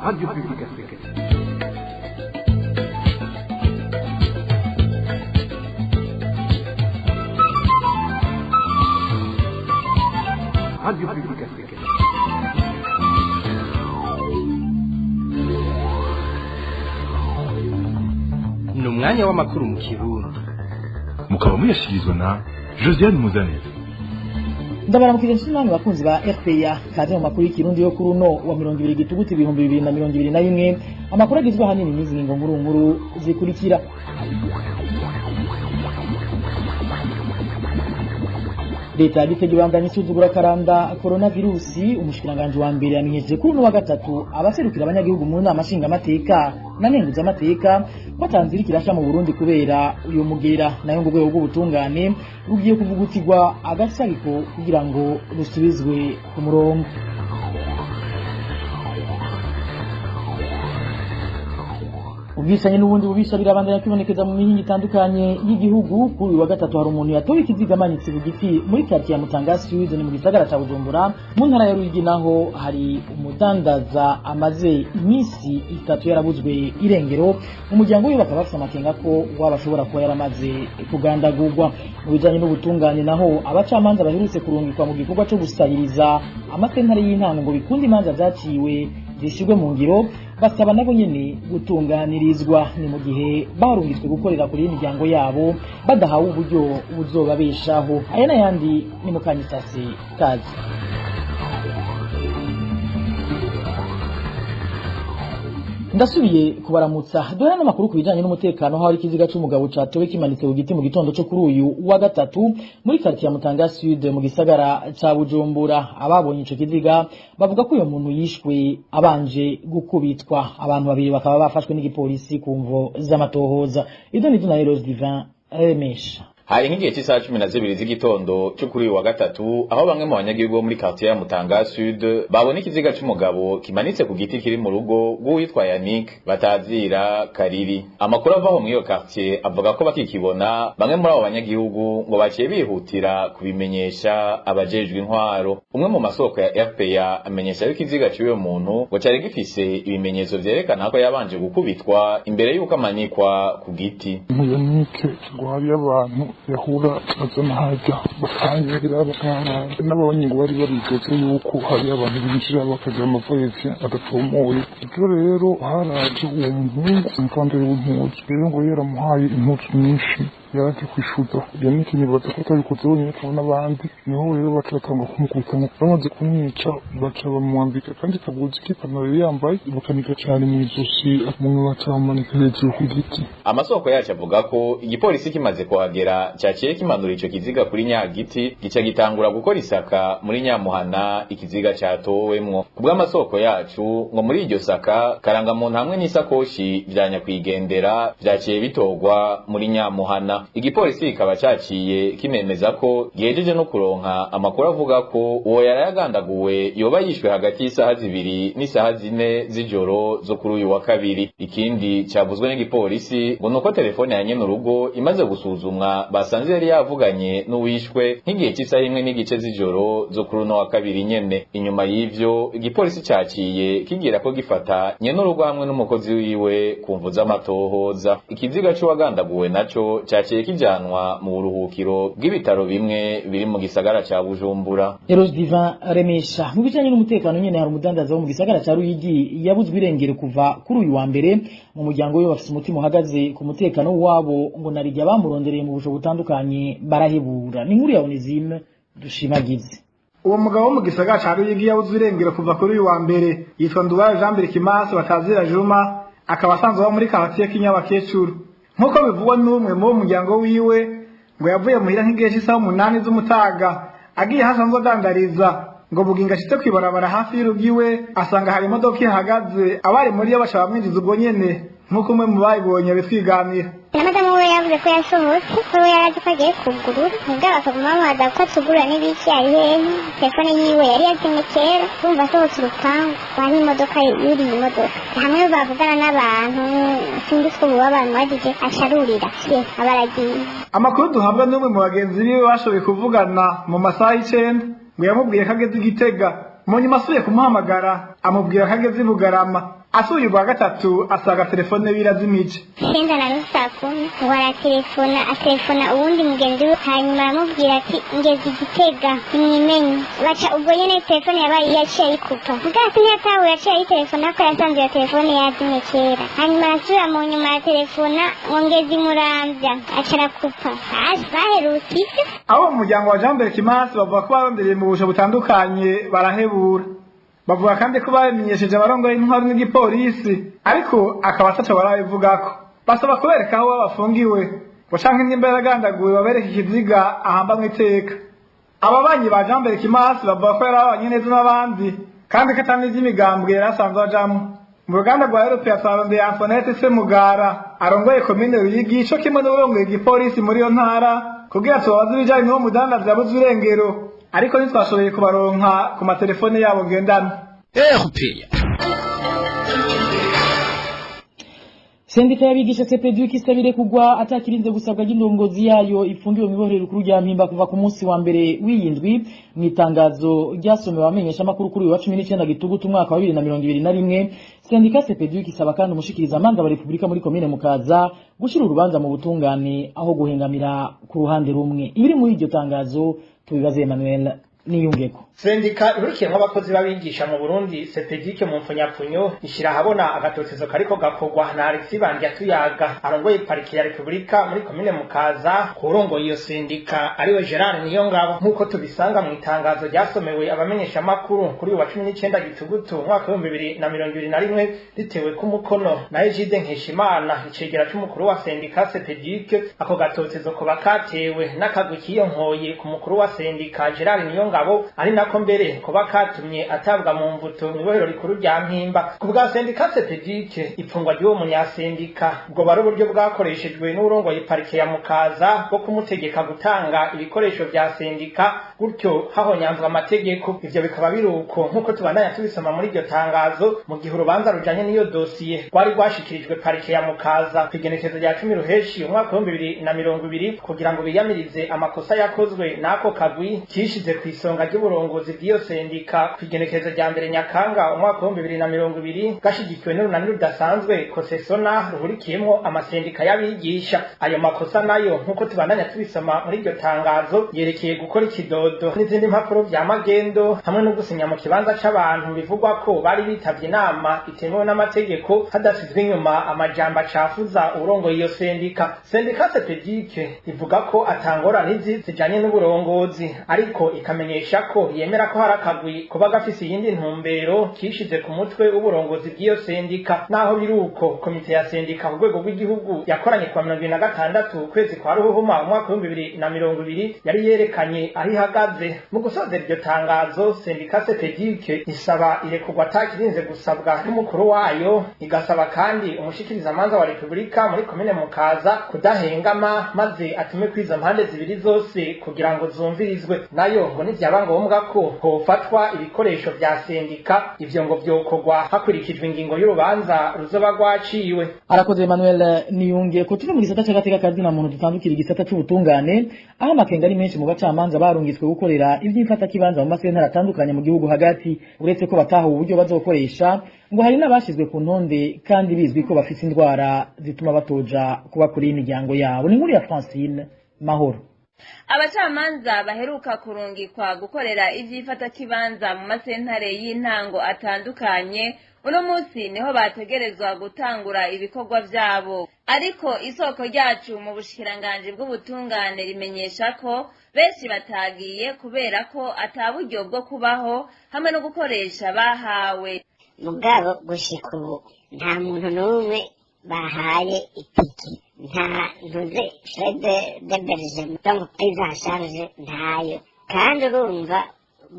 Radio Publique Africaine. Radio Publique Africaine. Ni umwanya w'amakuru mu Kirundi. Mukaba muyashikirizwa na Josiane Muzanire. Ndabaramukije nshinamwe bakunzi ba RPA kaje mu makuru y'ikirundi yo kuri uno wa 20 gituguti 2021 amakuru agizwe hanini n'izi ngingo nkuru zikurikira. Leta yagiteje bandanye isuzugura karanda coronavirusi. Umushikiranganje wa mbere yamenyeje kuri uno wa gatatu abaserukira abanyagihugu mu nama nshinga amateka nanenguza amateka batanzira kirasha mu Burundi kubera uyu mugera nayo ngo rwego rw'ubutungane rugiye kuvugutirwa agasariko kugira ngo rusubizwe ku murongo. Ubwisanye n'ubundi bubisha birabandanya kwibonekeza mu mihingo itandukanye y'igihugu. Kuri wa gatatu hari umuntu yatowe ikiziga amanitse ku giti muri quartier ya Mutanga Sud ni mu gisagara ca Bujumbura mu ntara ya Ruyigi, naho hari umudandaza amaze iminsi 3 yarabuzwe irengero. Umuryango we bakaba bafite amakenga ko wabashobora kuba yaramaze kugandagurwa. Mu bijanye n'ubutungane naho abacamanza baherutse kurungikwa mu gikorwa cyo gusabiriza amasentare y'intango ngo bikunde imanza zaciwe zishigwe mu ngiro basaba nabo nyene gutunganirizwa. Ni mu gihe barungitswe gukorera kuri imiryango yabo badahawe uburyo buzobabeshaho. Aya n'ayandi ni mu kanyisase kazi. Ndasubiye kubaramutsa duhera n'amakuru kubijanye n'umutekano aho ari kiziga c'umugabo catowe kimanitse ku giti mu gitondo cyo kuri uyu wa gatatu muri quartier ya Mutanga Sud mu gisagara ca Bujumbura. Ababonye ico kiziga bavuga ko uyo muntu yishwe abanje gukubitwa. Abantu babiri bakaba bafashwe n'igipolisi ku mvo z'amatohoza. Idoni na Eros Divin Remesha. Hari nk'igihe cy'isaha 12 z'igitondo cyo kuri uyu wa gatatu aho bamwe mu banyagihugu bo muri quartier ya Mutanga Sud babona ikiziga c'umugabo kimanitse ku giti kiri mu rugo rw'uwitwa Yannick batazira Kariri. Amakuru avaho muri iyo quartier avuga ko bakikibona bamwe muri abo banyagihugu ngo baciye bihutira kubimenyesha abajejwe intwaro. Umwe mu masoko ya RPA amenyesha ko ikiziga cy'uyo muntu ngo cyari gifise ibimenyetso vyerekana ko yabanje gukubitwa imbere y'uko amanikwa ku giti. Yannick gwari abantu yahura bazana hajya bakanyira n'abonye ngo bari barigeze yuko hari abantu binjira bakagira amavoyisi adatomoye. Ibyo rero haraje uwo muhungu umupandere w'impuzu rero ngo yaramuhaye impuzu nyinshi yaraje kwishuza. Yannick nibaza ko atabikoze wenyine kandi n'abandi niho rero bacatanga kumukubita bamaze kumwica baca bamwambika kandi kabuzi k'ipantaro yambaye bakanika cyane mu izosi umwe bacamanika hejuru ku giti. Amasoko yacu avuga ko igipolisi kimaze kuhagera cyaciye kimanura ico kiziga kuri Nyagiti gica gitangura gukora isaka muri Nyamuhana ikiziga cyatowemwo. Kubw'amasoko yacu ngo muri iryo saka karanga muntu hamwe n'isakoshi vya nyakwigendera vyaciye bitogwa muri Nyamuhana. Igipolisi kikaba cyaciye kinemeza ko gihejeje no kuronka amakuru avuga ko uwo yarayagandaguwe yoba yishwe hagati y'isaha 2 n'isaha 4 z'ijoro zo kuri uyu wa kabiri. Ikindi cyavuzwe n'igipolisi ngo nuko telefone ya nyene urugo imaze gusuzumwa basanze yari yavuganye n'uwishwe nk'igihe cy'isaha 1 n'igice z'ijoro zo kuri uno wa kabiri nyene. Inyuma y'ivyo igipolisi cyaciye kigira ko gifata nyene urugo hamwe n'umukozi wiwe kumvuza amatohoza. Ikiziga cyo wagandaguwe naco cyaciye kijanwa mu buruhukiro bw'ibitaro bimwe biri mu gisagara ca Bujumbura. Eros Divin Remesha. Mu bijanye n'umutekano nyene hari umudandaza wo mu gisagara ca Ruyigi yabuzwe irengero kuva kuri uyu wa mbere. Mu muryango we bafite umutima uhagaze ku mutekano wabo ngo narijya bamurondereye mu busho butandukanye barahebura. Ni nkuru ya Onizime dushimagize. Uwo mugabo wo mu gisagara ca Ruyigi yabuzwe irengero kuva kuri uyu wa mbere yitwa Nduwayo Jean Pierre Kimasi batazira Juma, akaba asanzwe muri quartier Kinyabakecuru. Nkuko bivugwa n'umwe mu muryango wiwe ngo yavuye muhira nk'igihe cy'isaha 8 z'umutaga agiye hasanzwe adandariza ngo buginga ashitse kwibarabara hafi y'urugiwe asanga hari imodoka ihagaze abari muri yo bashaba mwinjiza ubwo nyene nkuko umwe mu bayibonye bitwiganira. Madamu we yavuze ko yasohotse ko yaraje kagiye kugurura nubwo bakaguma bamubaza ko tugura n'ibiki ari hehe. Telefone yiwe yari yazimye kera bumva asohotse urupangu bari imodoka yuriye imodoka hamwe bavugana n'abantu sinzi ko ubu abantu bagiye asharurira abaragiye. Amakuru duhabwa n'umwe mu bagenzi biwe bashoboye kuvugana mu masaha 9 ngo yamubwiye kageze Igitega mu nyuma asuye kumuhamagara amubwira kageze Bugarama asuye ubwa gatatu asanga telefone birazimije. Kenda na nusu saa kumi atelefona uwundi mugenzi we, hanyuma aramubwira ati ngeze Igitega nimwimenye. Baca ubwo nyene telefone yabaye yaciye ayikupa. Mugasi ntiyatahuye yaciye ayitelefona ko yasanze iyo telefone yazimye kera. Hanyuma arasubira mu nyuma ya telefona ngo ngeze Muramvya aca arakupa. Baherutse ivyo. Abo mu muryango wa Jean Berkimas bavuga ko barondereye mu busho butandukanye barahebura. Bavuga kandi ko bamenyesheje abarongoye intwaro n'igipolisi, ariko akaba ataco barabivugako. Basaba kubereka aho bafungiwe, ngo canke nimba yaragandaguwe babereke ikiziga ahamba mw'iteka. Ababanyi ba Jean Berkimas bavuga ko yarabanye neza n'abandi, kandi ko atani ivy'imigambwe yarasanzwe ajamwo. Mu ruganda rwa Europea twarondeye Antoinette Semugara arongoye komine Ruyigi, ico kimwe n'urongoye igipolisi muri iyo ntara, kugira tubabaze ibijanye n'uwo mudandaza yabuze irengero, ariko ntitwashoboye kubaronka ku matelefone yabo ngendanwa. Europea. Sendika y'abigisha CPDU kisabire kugwa atakirinze gusabwa y'indongozi yayo ifungiwe mu iborero rukuru rya Mpimba kuva ku munsi wa mbere w'iyindwi. Mu itangazo ryasomewe abamenyesha amakuru kuri wa 19 Gitugutu umwaka wa 2021, sendika CPDU kisaba kandi umushikiriza manza wa Republika muri komine Mukaza gushira urubanza mu butungane aho guhengamira ku ruhande rumwe. Ibiri muri iryo tangazo tubibaze Emmanuel Niyungeko. Sendika ihurikiyemwo abakozi babigisha mu Burundi CPDU mu mfunyapfunyo ishira habona agatotezo kariko gakorwa na Alexis Bandyatuyaga arongoye parike ya Republika muri komine Mukaza kurongoye iyo sendika ariwe Gerard Niyongabo, nkuko tubisanga mu itangazo ryasomewe abamenyesha makuru kuri wa 19 Gitugutu umwaka wa 2021 ritewe ku mukono na Egide Nkeshimana icegera c'umukuru wa sendika CPDU. Ako gatotezo ko bakatewe n'akagwi kiyonkoye ku mukuru wa sendika Gerard Niyongabo, ari nako mbere kuba katumye atabwa mu mvuto mu ibohero rikuru rya Mpimba. Ku bwa sendika CPDU ipfungwa ry'uwo munyasendika ubwo bari uburyo bwakoreshejwe n'urongoye parike ya Mukaza bwo kumutegeka gutanga ibikoresho vya sendika, gutyo hahonyanzwa amategeko. Ivyo bikaba biruko nkuko tubandanya tubisoma muri iryo tangazo, mu gihe urubanza rujanye n'iyo dosiye rwari rwashikirijwe parike ya Mukaza kwigenekezo rya 10 Ruheshi umwaka wa 2020 kugira ngo biyamirize amakosa yakozwe n'ako kagwi kishize ku isonga ry'uburongozi bw'iyo sendika kwigenekezo rya mbere Nyakanga umwaka wa 2020 gashigikiwe n'urunani rudasanzwe Kosesona ruhurikiyemwo amasendika y'abigisha. Ayo makosa nayo nkuko tubandanya tubisoma muri iryo tangazo yerekeye gukora ikidodo n'izindi mpapuro vya magendo hamwe no gusinya mu kibanza c'abantu bivugwa ko bari bitavye inama itemewe n'amategeko hadasizwe inyuma amajambo acafuza urongoye iyo sendika. Sendika CPDU ivuga ko atangora n'izi zijanye n'uburongozi, ariko ikamenyesha ko yemera ko harakagwi kuba gafise iyindi ntumbero kishize ku mutwe w'uburongozi bw'iyo sendika. Naho biruko komite ya sendika ku rwego rw'igihugu yakoranye kwa 2026 kwezi kwa Ruhuhuma umwaka wa 2020 yari yerekanye aho ihagaze. Mu gusozera iryo tangazo, sendika CPDU isaba irekurwa atakirinze gusabwa n'umukuru wayo, igasaba kandi umushikiriza manza wa Republika muri komine Mukaza kudahengama maze atume kwiza mpande zibiri zose kugira ngo zumvirizwe. Nayo ngo nivyaba ngombwa ko hofatwa ibikoresho vya sendika, ivyo ngo vyokorwa hakurikijwe ingingo y'urubanza ruzoba rwaciwe. Arakoze Emmanuel Niyunge. Ko turi mu gisata cy'agateka kazi na muntu dutandukira igisata c'ubutungane, aho amakenga ari menshi mu bacamanza barungitswe gukorera ivy'imfata kibanza mu masentara atandukanye mu gihugu hagati. Uretse ko bataha uburyo bazokoresha, ngo hari n'abashizwe ku ntonde kandi bizwi ko bafite indwara zituma batoja kuba kuri imiryango yabo. Ni nkuru ya Francine Mahoro. Abacamanza baheruka kurungikwa gukorera ivy'ifata kibanza mu masentare y'intango atandukanye uno munsi niho bategerezwa gutangura ibikorwa vyabo, ariko isoko ryacu mu bushikiranganje bw'ubutungane rimenyesha ko benshi batagiye kubera ko ataburyo bwo kubaho hamwe no gukoresha bahawe. Mugabo gushika ubu nta muntu n'umwe bahaye itiki, nta ntuze Fede de Berger donc prise en charge ntayo. Kandi urumva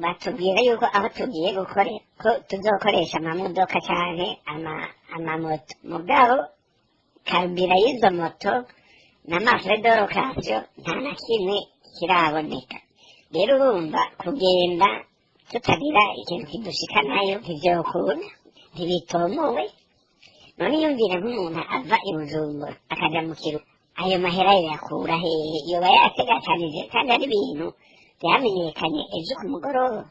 batubwira yuko aho tugiye gukora ko tuzokoresha amamodoka canke amamoto, mugabo karubira y'izo moto n'amafrais de location nta na kimwe kiraboneka. Rero urumva kugenda tutagira ikintu kidushika nayo ntivyokunda, ntibitomowe. None yumvira nk'umuntu ava i Bujumbura akaja mu Kirundo, ayo mahera yakura hehe? Yoba yategekanije kandi ari ibintu vyamenyekanye ejo ku mugoroba.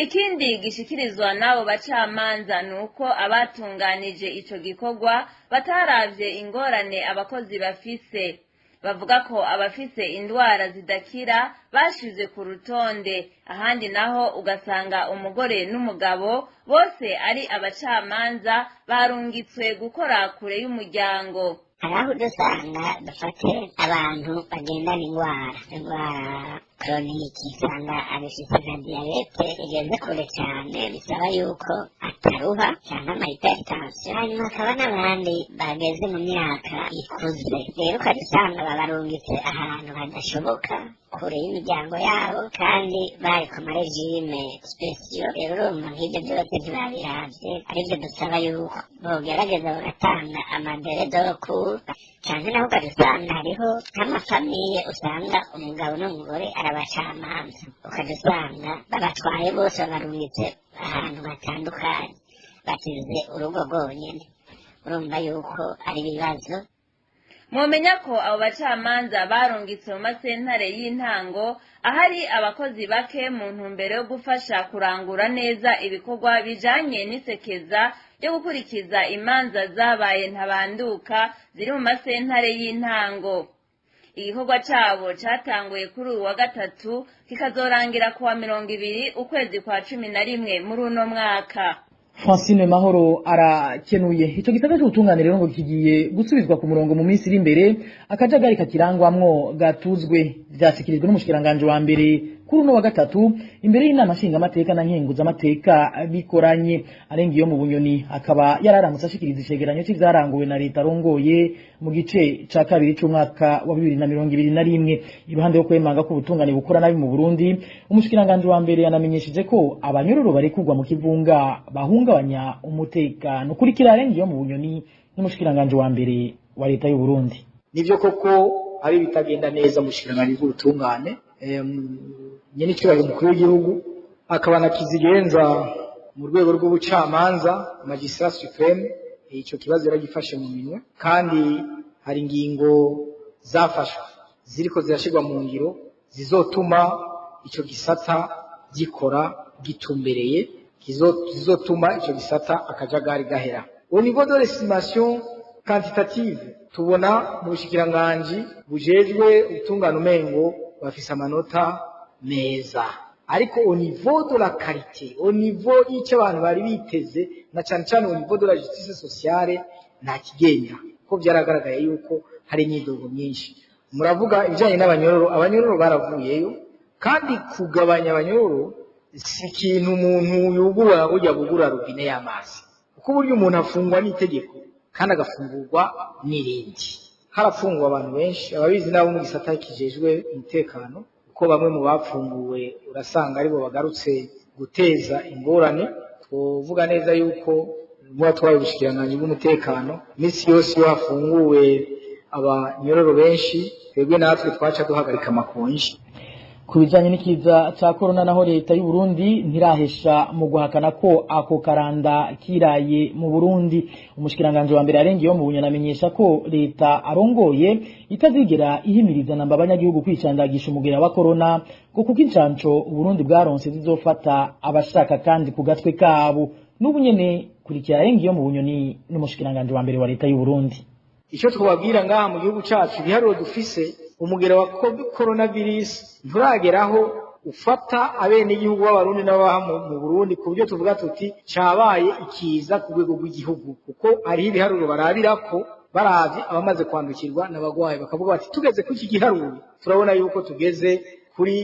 Ikindi gishikirizwa n'abo bacamanza nuko abatunganije ico gikorwa bataravye ingorane abakozi bafise. Bavuga ko abafise indwara zidakira bashize ku rutonde, ahandi naho ugasanga umugore n'umugabo bose ari abacamanza barungitswe gukora kure y'umuryango. Haraho dusanga dufate abantu bagendana indwara kroniki, usanga abifise nka diyabete igeze kure cyane bisaba yuko ataruha cyangwa amahypertension, hanyuma hakaba n'abandi bageze mu myaka ikuze, rero ukadusanga babarungitse ahantu hadashoboka kure y'imiryango yabo kandi bari ku marejime spesiyo. Rero urumva nk'ibyo byose ntibabiravye, aribyo dusaba yuko bogerageza bagatanga amadere doroku, cyane naho ukadusanga hariho nk'amafamiye usanga umugabo n'umugore arabacamanza, ukadusanga babatwaye bose babarungitse ahantu hatandukanye bakize urugo rwonyene. Urumva yuko ari ibibazo. Mumenya ko abo bacamanza barungitse mu masentare y'intango ahari abakozi bake mu ntumbero yo gufasha kurangura neza ibikorwa bijanye n'isekeza ryo gukurikiza imanza zabaye ntabanduka ziri mu masentare y'intango. Igikorwa cabo catanguye kuri uwa gatatu kikazorangira kuwa 20 ukwezi kwa 11 muri uno mwaka. Francine Mahoro arakenuye. Ico gitabo cy'ubutunganire ngo kigiye gusubizwa ku murongo mu minsi iri imbere, akajagari kakirangwamwo gatuzwe. Vyashikirijwe n'umushikiranganje wa mbere kuri uno wa gatatu imbere y'inama nshingamateka na nkenguzamateka bikoranye. Arengiyo mu Bunyoni akaba yararamutse ashikiriza icegeranyo cy'ivyaranguwe na leta arongoye mu gice ca kabiri c'umwaka wa 2021. Iruhande yo kwemanga ko ubutungane bukora nabi mu Burundi, umushikiranganje wa mbere yanamenyesheje ko abanyororo bari kugwa mu kivunga bahungabanya umutekano. Kurikira Arengiyo mu Bunyoni n'umushikiranganje wa mbere wa leta y'u Burundi. Nivyo koko ari bitagenda neza mushikiranganje bw'ubutungane, nyene cyubahiro umukuru w'igihugu akaba nakizigenza mu rwego rw'ubucamanza magistrat supreme, ico kibazo yaragifashe mu minwe kandi hari ingingo zafashwe ziriko zirashirwa mu ngiro zizotuma ico gisata gikora gitumbereye, zizotuma ico gisata akajagari gahera. Au niveau de l'estimation quantitative tubona mu bushikiranganje bujejwe ubutungane umengo bafise amanota meza, ariko au niveau de la qualité, au niveau y'icyo abantu bari biteze na cyane cyane au niveau de la justice sociale nta kigenda, ko byaragaragaye yuko hari imyidogo myinshi. Muravuga ibijanye n'abanyororo, abanyororo baravuyeyo kandi kugabanya abanyororo si ikintu umuntu yugura burya bugura rubine y'amazi, kuko burya umuntu afungwa n'itegeko kandi agafungurwa n'irindi. Harafungwa abantu benshi, ababizi nabo mu gisata kijejwe umutekano, uko bamwe mu bapfunguwe urasanga aribo bagarutse guteza ingorane. Twovuga neza yuko mu twaye ubushikiranganje bw'umutekano misi yose yo hafunguwe abanyororo benshi, twebwe natwe twaca duhagarika amakonji. Kubijanye n'ikiza ca corona naho leta y'u Burundi ntirahesha mu guhakana ko ako karanda kiraye mu Burundi. Umushikiranganje wa mbere Arengiyo mu Bunyoni amenyesha ko leta arongoye itazigera ihimiriza namba abanyagihugu kwicandagisha umugera wa corona, kuko incanco Burundi bwaronse zizofata abashaka kandi ku gatwe kabo. N'ubu nyene kurikira Arengiyo mu Bunyoni n'umushikiranganje wa mbere wa leta y'u Burundi. Ico twababwira ngaha mu gihugu cacu ibiharuro dufise, umugera wa coronavirus nturageraho ufata abene igihugu b'abarundi n'abaha mu Burundi ku buryo tuvuga tuti cabaye ikiza ku rwego rw'igihugu, kuko ari ibiharuro barabirako baravye abamaze kwandukirwa n'abagwayi bakavuga bati tugeze ku iki giharuro turabona yuko tugeze kuri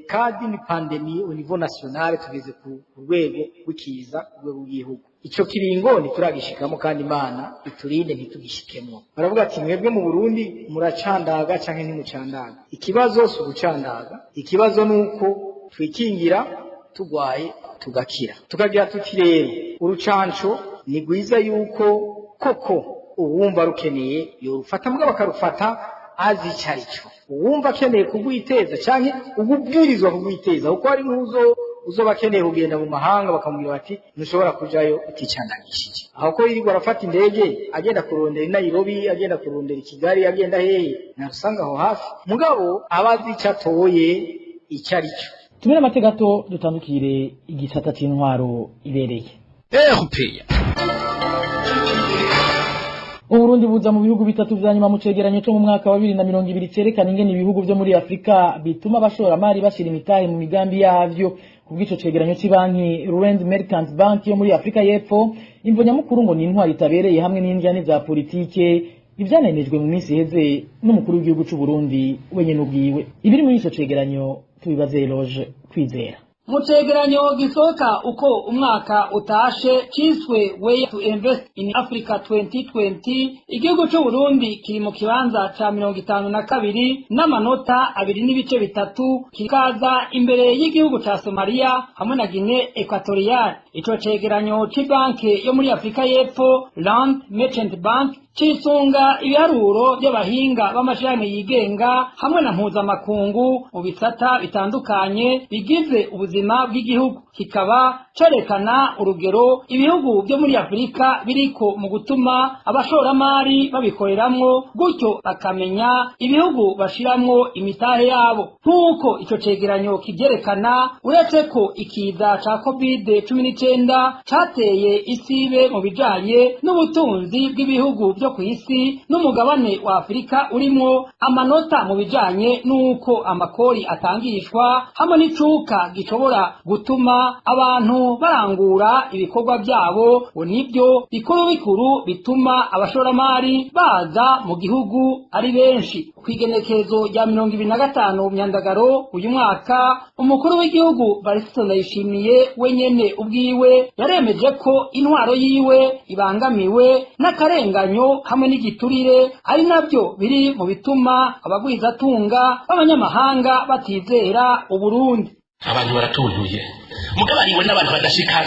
kadi ni pandemie au niveau national, tugeze ku rwego rw'ikiza ku rwego rw'igihugu. Ico kiringo ntituragishikamo kandi Imana iturinde ntitugishikemo. Baravuga ati mwebwe mu Burundi muracandaga canke ntimucandaga. Ikibazo si ugucandaga, ikibazo nuko twikingira tugwaye tugakira. Tukagira tuti rero urucanco ni gwiza yuko koko uwumva rukeneye yorufata, mbwa bakarufata azi icarico. Uwumva akeneye kugwiteza canke ububwirizwa kugwiteza, kuko ari uzoba akeneye kugenda mu mahanga bakamubwira bati ntushobora kujayo uticandagishije. Aho ko yirirwa arafata indege agenda kurondera i Nairobi, agenda kurondera i Kigali, agenda hehe narusanga aho hafi, mugabo abazi icatoye icarico. tumere amategato dutandukire igisata c'intwaro ibereye. Uburundi buza mu bihugu bitatu vya nyuma mu cegeranyo cyo mu mwaka wa 2020 cerekana ingene ibihugu vyo muri Afrika bituma abashoramari bashira imitahe mu migambi yavyo. Kubw'ico cegeranyo c'Ibanki Rwanda Merchants Bank yo muri Afrika y'Epfo, imvo nyamukuru ngo ni intwari itabereye hamwe n'indyane za politike ivyananejwe mu minsi iheze n'umukuru w'igihugu c'u Burundi wenyene ubwiwe. Ibiri muri ico cegeranyo tubibaze Eloge Kwizera. Mu cegeranyo gisohoka uko umwaka utashe ciswe Way to Invest in Africa 2020, igihugu c'u Burundi kiri mu kibanza ca 52 n'amanota 2.3 kikaza imbere y'igihugu ca Somalia hamwe na Guinea Equatorial. Ico cegeranyo c'Ibanki yo muri Afrika y'Epfo Land Merchant Bank cisunga ibiharuro by'abahinga b'amashirahamwe yigenga hamwe na mpuzamakungu mu bisata bitandukanye bigize ubuzima bw'igihugu, kikaba cerekana urugero ibihugu byo muri Afrika biriko mu gutuma abashoramari babikoreramwo, gutyo bakamenya ibihugu bashiramwo imitahe yabo. Nk'uko ico cegeranyo kivyerekana, uretse ko ikiza ca COVID-19 cateye isibe mu bijanye n'ubutunzi bw'ibihugu byo ku isi n'umugabane wa Afrika urimwo amanota mu bijanye n'uko amakori atangishwa hamwe n'icuka gishobora gutuma abantu barangura ibikorwa byabo, nibyo bikuru bikuru bituma abashoramari baza mu gihugu ari benshi. Kwigenekezo rya 2025 Myandagaro uyu mwaka, umukuru w'igihugu Varisito Ndayishimiye wenyene ubwiwe yaremeje ko intwaro yiwe ibangamiwe n'akarenganyo hamwe n'igiturire, ari nabyo biri mu bituma abagwizatunga b'abanyamahanga batizera Uburundi. Abantu baratuntuye mugabariwe n'abantu badashika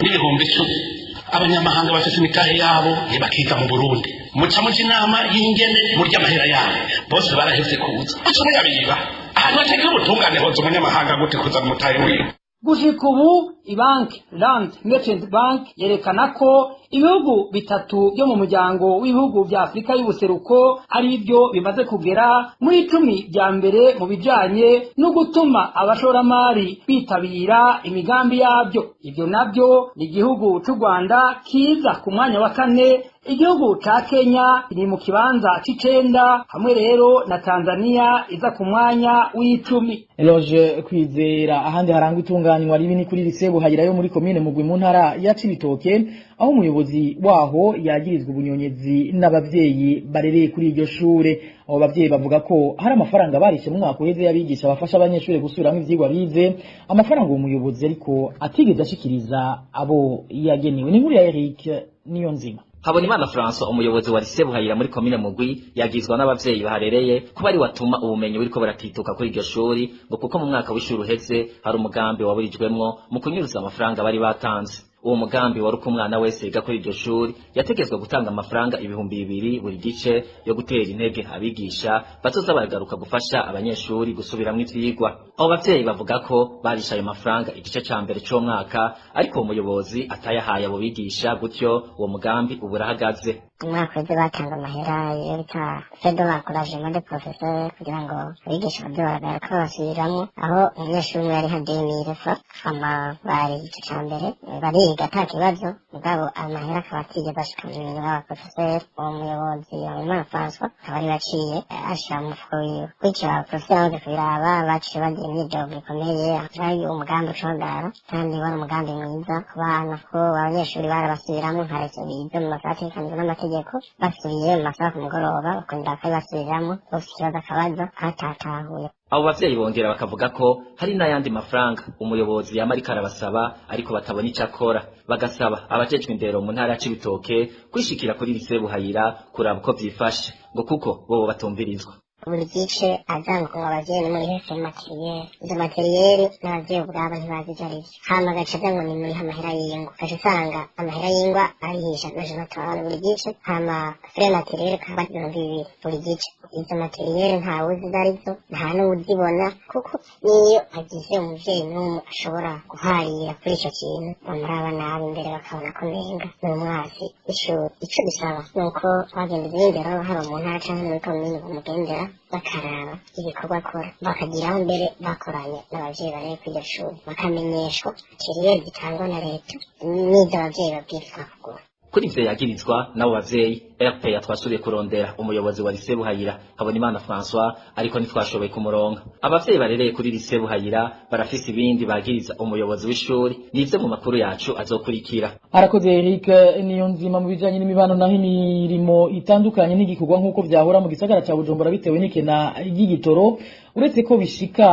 n'ibihumbi 10, abanyamahanga bafite imitahe yabo ntibakiza mu Burundi. Muca mu inama y'ingene murya amahera yabo bose baraheze kuza muca muyabiba ahantu hategeka ubutungane hoza umunyamahanga gute kuza mu mutahe wiwe. Gushika ubu Ibanki Land Merchant Bank yerekana ko ibihugu bitatu byo mu muryango w'ibihugu vya Afrika y'ubuseruko ari byo bimaze kugera muri 10 bya mbere mu bijanye no gutuma abashoramari bitabira imigambi yabyo. Ibyo nabyo ni igihugu c'u Rwanda kiza ku mwanya wa 4, igihugu ca Kenya ni mu kibanza c'icenda, hamwe rero na Tanzania iza ku mwanya w'10. Eloge Kwizera. Ahandi harangwa itunganywa ribi ni kuri Lisebu Hayira yo muri komine Mugwi mu ntara ya Cibitoke, aho umuyobozi waho yagirizwa ubunyonyezi n'abavyeyi barereye kuri iryo shure. Abo bavyeyi bavuga ko hari amafaranga barishe mu mwaka uheze y'abigisha bafasha abanyeshure gusubiramwo ivyigwa bize, amafaranga uwo muyobozi ariko atigeze ashikiriza abo yagenewe. Ni nkuru ya Eric Niyonzima. Habonimana François, umuyobozi wa Lisebu Hayira muri komine Mugwi, yagizwa n'abavyeyi baharereye kuba ari watuma ubumenyi buriko buratituka kuri iryo shuri, ngo kuko mu mwaka w'ishuri uheze hari umugambi waburijwemwo mu kunyuruza amafaranga bari batanze. Uwo mugambi wari uko umwana wese yiga kuri iryo shuri yategezwe gutanga amafaranga 200 buri gice yo gutera intege abigisha bazoza baragaruka gufasha abanyeshuri gusubiramwo ivyigwa. Abo bavyeyi bavuga ko barisha ayo mafaranga igice ca mbere cyo mwaka, ariko umuyobozi atayahaye abo bigisha, gutyo uwo mugambi uburahagaze. Umwaka wese batanga amahera yita fedo encouragement de professeur kugira ngo abigisha byo baragaruka basubiramwo, aho umunyeshuri yari hademire fa ama bari igice ca mbere bariga ata kibazo, mugabo amahera akaba atigeze ashika mu bintu b'abaprofesseur. Uwo muyobozi Habonimana François akaba ari baciye ashira mu mufuko wiwe, gutyo abaprofesseur baje kubiraba baciye bagira imyidogo ikomeye, ari umugambi ucogara kandi wari umugambi mwiza ku bana, ko abanyeshuri barabasubiramwo nkaretse bize mu masaha ategekanijwe n'amategeko, basubiye mu masaha ku mugoroba bakongera bakabasubiramwo bose ikibazo akabaza atatahuye. Abo bavyeyi bongera bakavuga ko hari n'ayandi mafaranga umuyobozi yamarika arabasaba ariko batabona ico akora, bagasaba abajejwe indero mu ntara ya Cibitoke kwishikira kuri Lisebu Hayira kuraba uko vyifashe, ngo kuko bobo batumvirizwa. Buri gice azanga ngo abavyeyi ni muri hese materiel, izo materiel n'abavyeyi ubwabo ntibazi ivyo arivyo, hama agaca ngo ni muri amahera y'ingwa, ugaca usanga amahera y'ingwa arihisha n'ijana atanu buri gice, hama frais materiel kaba 200 buri gice. Izo materiel ntawuzi izo arizo, nta n'uwuzibona, kuko niyo agize umuvyeyi n'umwe ashobora guharira kuri ico kintu bamuraba nabi imbere bakabona ko nenga n'umwasi w'ishuri. Ico bisaba nuko abagenzi b'indero haba mu ntara canke muri komine bamugendera bakaraba ibikorwa akora bakagiraho mbere bakoranye n'abavyeyi barebe kuri iryo shuri bakamenyeshwa kiriyeri gitangwa na leta n'ivyo abavyeyi babwirizwa kugura. Kuri ivyo yagirizwa n'abo bavyeyi RPA twasubiye kurondera umuyobozi wa Lycée Buhayira Habonimana François ariko ntitwashoboye kumuronga. Abavyeyi barereye kuri Lycée Buhayira barafise ibindi bagiriza umuyobozi w'ishuri nivyo mu makuru yacu azokurikira. Arakoze Eric niyo nzima mu bijanye n'imibano naho imirimo itandukanye n'igikorwa nk'uko vyahora mu gisagara ca Bujumbura bitewe n'ikena y'igitoro uretse ko bishika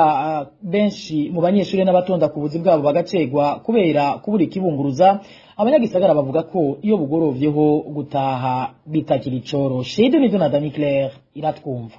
benshi mu banyeshuri n'abatonda ku buzi bwabo bagacegwa kubera kubura ikibunguruza. Abanyagisagara bavuga ko iyo bugorovyeho gutaha bitakiri coroshe. Ibyo nivyo na Dani Claire iratwumva.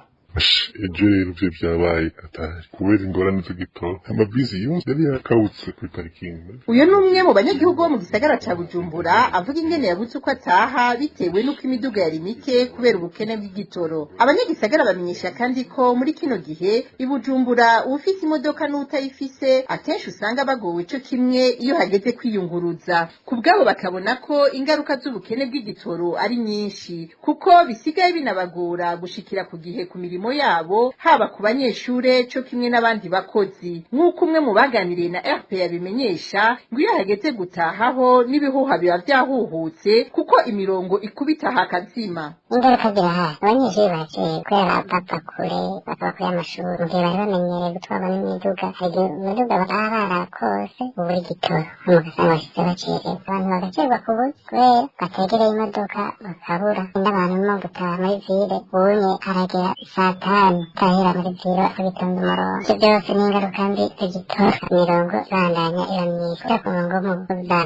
Ejo rero vyo vyabaye atari kubera ingorane z'igitoro amabisi yose yari yakawutse kuri parikingi. Uyo ni umwe mu banyagihugu bo mu gisagara ca Bujumbura avuga ingene yabuze uko ataha bitewe n'uko imiduga yari mike kubera ubukene bw'igitoro. Abanyagisagara bamenyesha kandi ko muri kino gihe i Bujumbura ufise imodoka n'utayifise akenshi usanga bagowe ico kimwe iyo hageze kwiyunguruza. Ku bwabo bakabona ko ingaruka z'ubukene bw'igitoro ari nyinshi kuko bisigaye binabagora gushikira ku gihe ku mirimo yabo haba ku banyeshure cyo kimwe n'abandi bakozi. Nk'uko umwe mu baganiriye na RPA bimenyesha ngo iyo hageze gutahaho n'ibihuha biba vyahuhutse kuko imirongo ikubita hakazima. Ingaruka zirahari abanyeshuri baciye kubera bava kure bakaba kure y'amashuri mu gihe bari bamenyereye gutwara n'imiduga hari imiduga barara kose ubura igitoro ugasanga bashitse bacerewe abantu bagacerwa ku buzi kubera bategereye imodoka bakabura indi abantu no gutaha muri vile ubunye haragera saa tanu tahira muri vile bagitonda umurongo. Ivyo byose ni ingaruka mbi z'igitoro. Imirongo ibandanya iba myinshi ku murongo mu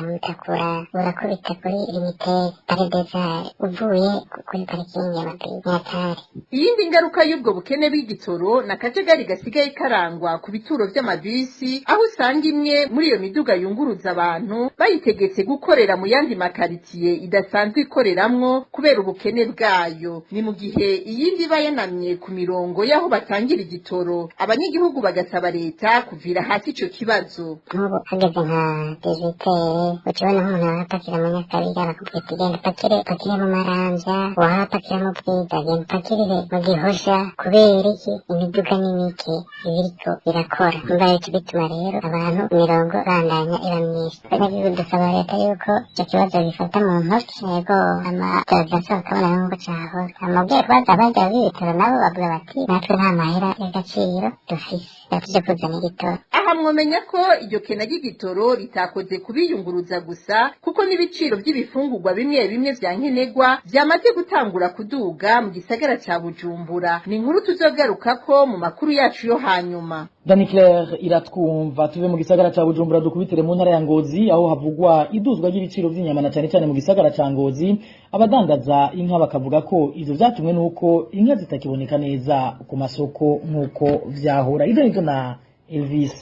Mutakura urakubita kuri limiteri pari desare uvuye kuri parikingi y'amabisi. Iyindi ngaruka y'ubwo bukene bw'igitoro na kajagari gasigaye karangwa ku bituro vy'amabisi aho usanga imwe muri iyo miduga yunguruza abantu bayitegetse gukorera mu yandi makaritiye idasanzwe ikoreramwo kubera ubukene bwayo. Ni mu gihe iyindi bayanamye ku mirongo yaho batangira igitoro abanyagihugu bagasaba leta kuvira hasi ico kibazo. Nk'ubu hageze nka dejitere ukibona nk'umuntu arapakira mu Nyakabiga bakubwira tugenda pakire mu Maramvya wahapakira mu Bwiza genda pakirire mu Gihosha kubera iki imiduga ni mike ibiriko birakora. Niba ico bituma rero abantu imirongo bandanya iba myinshi. Abanyagihugu dusaba leta yuko ico kibazo bifata mu ntoki yego amavyasa bakabona nk'uko cahora amubwiye kubaza barya b'ibitaro nabo bavuga bati natwe nta mahera y'agaciro dufise yatuje kuzana igitoro. Aha mwomenya ko iryo kena ry'igitoro ritakoze kubiyunguruza gusa kuko n'ibiciro by'ibifungurwa bimwe bimwe vya nkenerwa vyamaze gutangura kuduga mu gisagara ca Bujumbura. Ni inkuru tuzogarukako mu makuru yacu yo hanyuma. Dani Claire iratwumva. Tuve mu gisagara ca Bujumbura dukubitire mu ntara ya Ngozi aho havugwa iduzwa ry'ibiciro vy'inyama na cyane mu gisagara ca Ngozi. Abadandaza inka bakavuga ko ivyo vyatumwe nuko inka zitakiboneka neza ku masoko nkuko vyahora. Ivyo na Elvis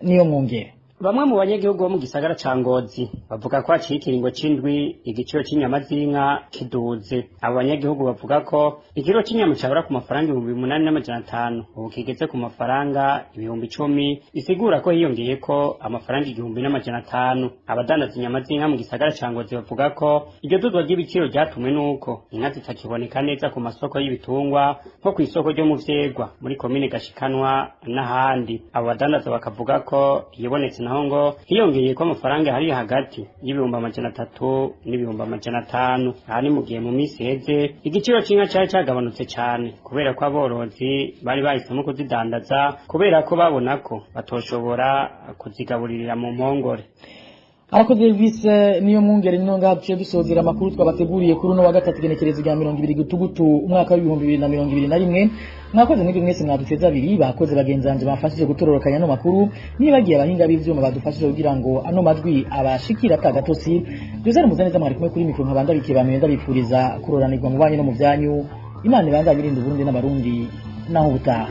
niyo mwongere. Bamwe mu banyagihugu bo mu gisagara ca Ngozi bavuga ko haciye ikiringo c'indwi igiciro c'inyama z'inka kiduze. Abo banyagihugu bavuga ko ikiro c'inyama cyabura ku mafaranga 8,500 ubu kigeze ku mafaranga 10,010 bisigura ko hiyongeye ko amafaranga 1,500. Abadandaza inyama z'inka mu gisagara ca Ngozi bavuga ko iryo duzwa ry'ibiciro ryatumwe nuko inka zitakiboneka neza ku masoko y'ibitungwa nko ku isoko ryo mu Vyegwa muri komine Gashikanwa n'ahandi. Abo badandaza bakavuga ko yibonetse naho ngo hiyongeye ko amafaranga hari hagati y'300 n'500. Aha ni mu gihe mu minsi heze igiciro c'inka cyari cyagabanutse cyane kubera ko aborozi bari bahisemo kuzidandaza kubera ko babona ko batoshobora kuzigaburirira mu mpongore. Arakoze Elvis niyo mwungere ninonga haciye dusozera makuru twabateguriye kuri no wa gatatu genekerezo rya 20 gutugutu umwaka wa 2021. Mwakoze mwebwe mwese mwaduteza abiri bakoze bagenzanje bafashije gutororokanya no makuru nibagiye abahinga b'ivyuma badufashije kugira ngo ano majwi abashikira tagatosi. Jose Muzaneza mwari kumwe kuri mikro nkabanda bikibamye ndabipfuriza kuroranirwa mu banyu no mu byanyu. Imana ibanda birinda Burundi n'abarundi naho butaha.